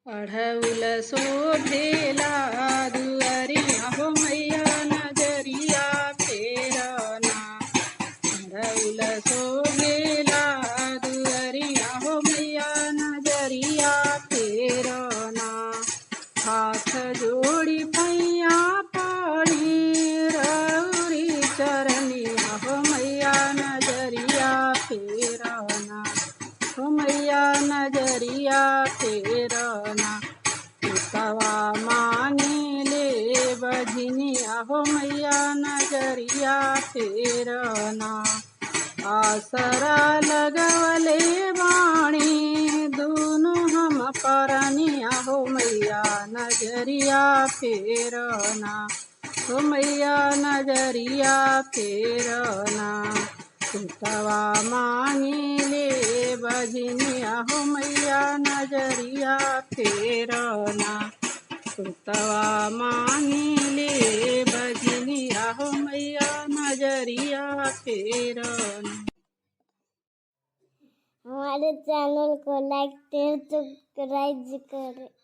अढ़उल शोभेला दुअरिया हो मैया नजरिया फेरना। अढ़उल शोभेला दुअरिया हो मैया नजरिया फेरना। हाथ जोड़ी पैया पड़ी रउरी चरनिया हो मैया नजरिया फेरना। हो मैया नजरिया फेरना। पुतवा मांगे ले बजनिया हो मैया नजरिया फेरना। आसरा लगवले बाणी दोनों हम परनिया हो मैया नजरिया फेरना। हो मैया नजरिया फेरना। पुतवा मांगे ले बजनिया हो मैया नजरिया फेरना। पुतवा मांगे ले बजनिया हो मैया नजरिया फेरना। हमारे चैनल को लाइक शेयर सब्सक्राइब करें।